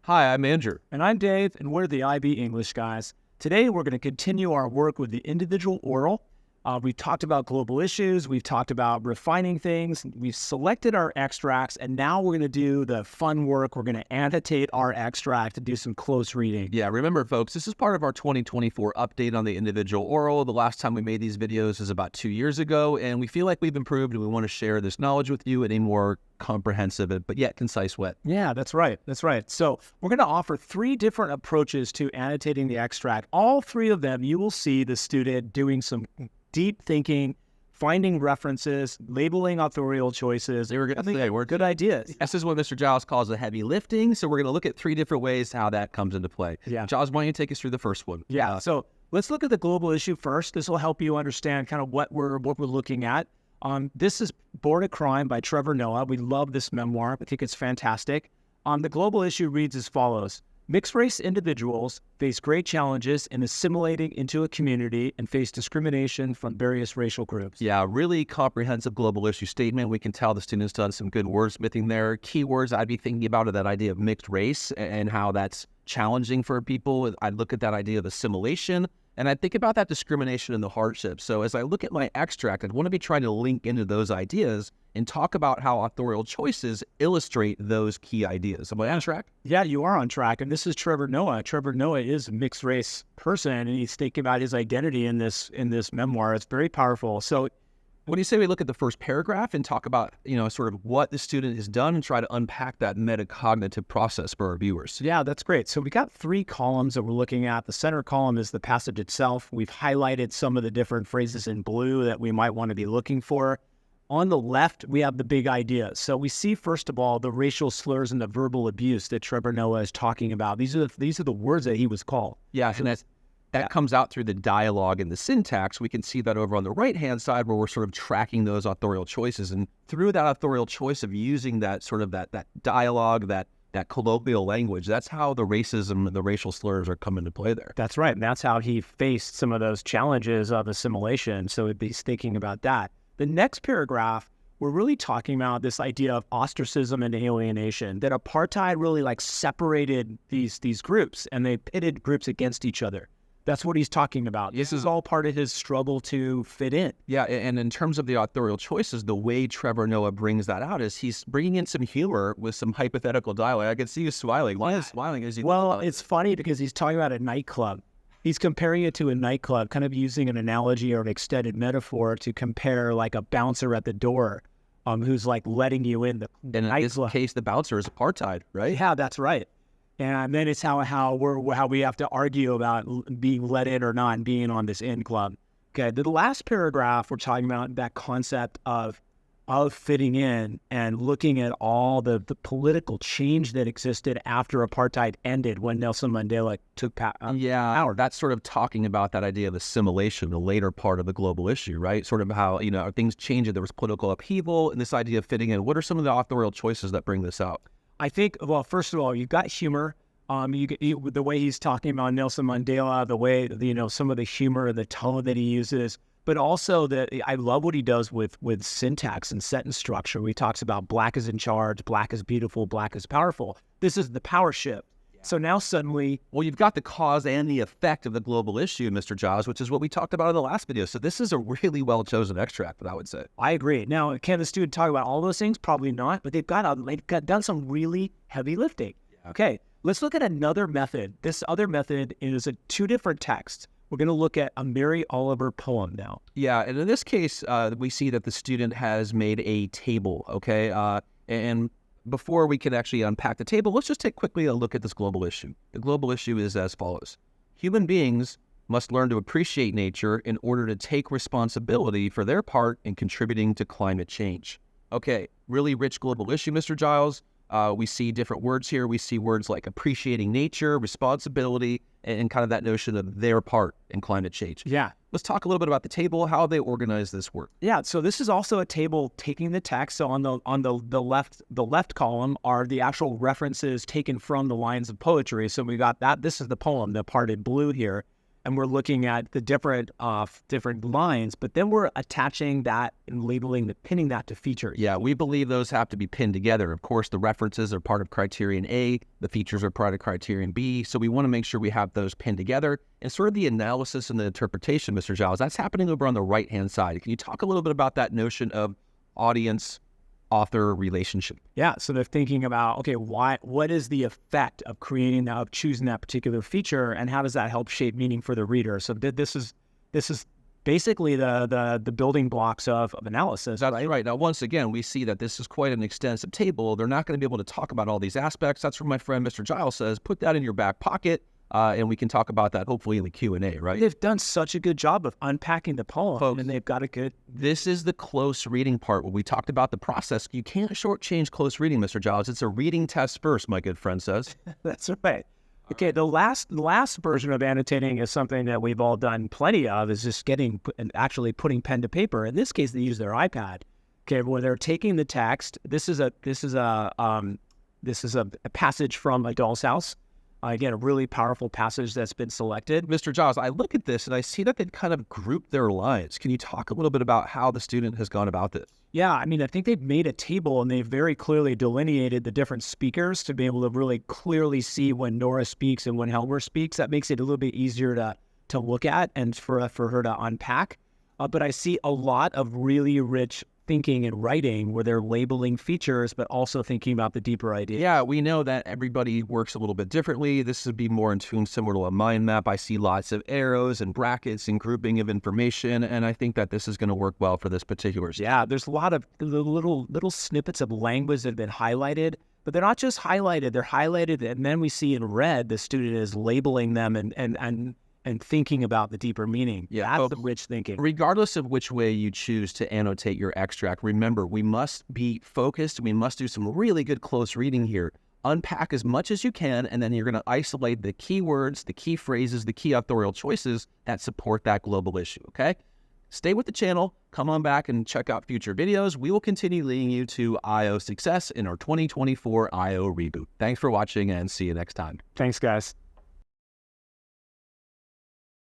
Hi, I'm Andrew. And I'm Dave, and we're the IB English guys. Today, we're going to continue our work with the individual oral. We've talked about global issues. We've talked about refining things. We've selected our extracts, and now we're going to do the fun work. We're going to annotate our extract and do some close reading. Yeah, remember, folks, this is part of our 2024 update on the individual oral. The last time we made these videos is about 2 years ago, and we feel like we've improved, and we want to share this knowledge with you in a more comprehensive but yet concise way. Yeah, that's right. That's right. So we're going to offer 3 different approaches to annotating the extract. All 3 of them, you will see the student doing some deep thinking, finding references, labeling authorial choices. They were going to say, we're good ideas. This is what Mr. Giles calls the heavy lifting. So we're going to look at 3 different ways how that comes into play. Yeah. Giles, why don't you take us through the first one? Yeah. So let's look at the global issue first. This will help you understand kind of what we're looking at. This is Born a Crime by Trevor Noah. We love this memoir. I think it's fantastic. The global issue reads as follows. Mixed-race individuals face great challenges in assimilating into a community and face discrimination from various racial groups. Yeah, really comprehensive global issue statement. We can tell the students done some good wordsmithing there. Keywords I'd be thinking about are that idea of mixed race and how that's challenging for people. I'd look at that idea of assimilation, and I think about that discrimination and the hardship. So as I look at my extract, I'd want to be trying to link into those ideas and talk about how authorial choices illustrate those key ideas. Am I on track? Yeah, you are on track. And this is Trevor Noah. Trevor Noah is a mixed race person, and he's thinking about his identity in this memoir. It's very powerful. So what do you say we look at the first paragraph and talk about, sort of what the student has done and try to unpack that metacognitive process for our viewers? Yeah, that's great. So we got 3 columns that we're looking at. The center column is the passage itself. We've highlighted some of the different phrases in blue that we might want to be looking for. On the left, we have the big ideas. So we see, first of all, the racial slurs and the verbal abuse that Trevor Noah is talking about. These are the words that he was called. Yeah, and that comes out through the dialogue and the syntax. We can see that over on the right-hand side where we're sort of tracking those authorial choices. And through that authorial choice of using that sort of that dialogue, that colloquial language, that's how the racism and the racial slurs are coming into play there. That's right. And that's how he faced some of those challenges of assimilation. So he's thinking about that. The next paragraph, we're really talking about this idea of ostracism and alienation, that apartheid really separated these groups, and they pitted groups against each other. That's what he's talking about. This is all part of his struggle to fit in. Yeah, and in terms of the authorial choices, the way Trevor Noah brings that out is he's bringing in some humor with some hypothetical dialogue. I can see you smiling. Why is smiling? Well, it's funny because he's talking about a nightclub. He's comparing it to a nightclub, kind of using an analogy or an extended metaphor to compare like a bouncer at the door who's letting you in the and nightclub. In this case, the bouncer is apartheid, right? Yeah, that's right. And then it's how we have to argue about being let in or not and being on this in club. Okay, the last paragraph, we're talking about that concept of fitting in and looking at all the political change that existed after apartheid ended when Nelson Mandela took power. Yeah, that's sort of talking about that idea of assimilation, the later part of the global issue, right? Sort of how, things changed, there was political upheaval, and this idea of fitting in. What are some of the authorial choices that bring this out? I think, well, first of all, you've got humor. The way he's talking about Nelson Mandela, the way, some of the humor, the tone that he uses, but also I love what he does with syntax and sentence structure. He talks about black is in charge, black is beautiful, black is powerful. This is the power shift. Yeah. So now suddenly... Well, you've got the cause and the effect of the global issue, Mr. Giles, which is what we talked about in the last video. So this is a really well-chosen extract, I would say. I agree. Now, can the student talk about all those things? Probably not, but they've done some really heavy lifting. Yeah. Okay, let's look at another method. This other method is 2 different texts. We're going to look at a Mary Oliver poem now. Yeah, and in this case, we see that the student has made a table, okay? And before we can actually unpack the table, let's just take quickly a look at this global issue. The global issue is as follows. Human beings must learn to appreciate nature in order to take responsibility for their part in contributing to climate change. Okay, really rich global issue, Mr. Giles. We see different words here. We see words like appreciating nature, responsibility, and kind of that notion of their part in climate change. Yeah. Let's talk a little bit about the table, how they organize this work. Yeah, so this is also a table taking the text. So on the left column are the actual references taken from the lines of poetry. So we got that. This is the poem, the part in blue here. and we're looking at the different lines, but then we're attaching that and labeling, pinning that to features. Yeah, we believe those have to be pinned together. Of course, the references are part of criterion A, the features are part of criterion B, so we want to make sure we have those pinned together. And sort of the analysis and the interpretation, Mr. Giles, that's happening over on the right-hand side. Can you talk a little bit about that notion of audience-author relationship? Yeah, so they're thinking about, okay, what is the effect of choosing that particular feature, and how does that help shape meaning for the reader? So this is basically the building blocks of analysis. That's right. Now, once again, we see that this is quite an extensive table. They're not going to be able to talk about all these aspects. That's where my friend Mr. Giles says, put that in your back pocket, and we can talk about that hopefully in the Q&A, right? They've done such a good job of unpacking the poem, Folks, and they've got a good... This is the close reading part where we talked about the process. You can't shortchange close reading, Mr. Giles. It's a reading test first, my good friend says. That's right. Okay, the last version of annotating is something that we've all done plenty of, is just actually putting pen to paper. In this case, they use their iPad. Okay, where they're taking the text. This is a passage from A Doll's House. Again, a really powerful passage that's been selected. Mr. Giles, I look at this and I see that they've kind of grouped their lines. Can you talk a little bit about how the student has gone about this? Yeah, I mean, I think they've made a table and they've very clearly delineated the different speakers to be able to really clearly see when Nora speaks and when Helmer speaks. That makes it a little bit easier to look at and for her to unpack. But I see a lot of really rich thinking and writing where they're labeling features, but also thinking about the deeper idea. Yeah, we know that everybody works a little bit differently. This would be more in tune, similar to a mind map. I see lots of arrows and brackets and grouping of information, and I think that this is going to work well for this particular student. Yeah, there's a lot of little snippets of language that have been highlighted, but they're not just highlighted, they're highlighted, and then we see in red the student is labeling them and thinking about the deeper meaning. Yeah, that's the rich thinking. Regardless of which way you choose to annotate your extract, remember, we must be focused. We must do some really good close reading here. Unpack as much as you can, and then you're going to isolate the key words, the key phrases, the key authorial choices that support that global issue, okay? Stay with the channel. Come on back and check out future videos. We will continue leading you to I/O success in our 2024 I/O reboot. Thanks for watching, and see you next time. Thanks, guys.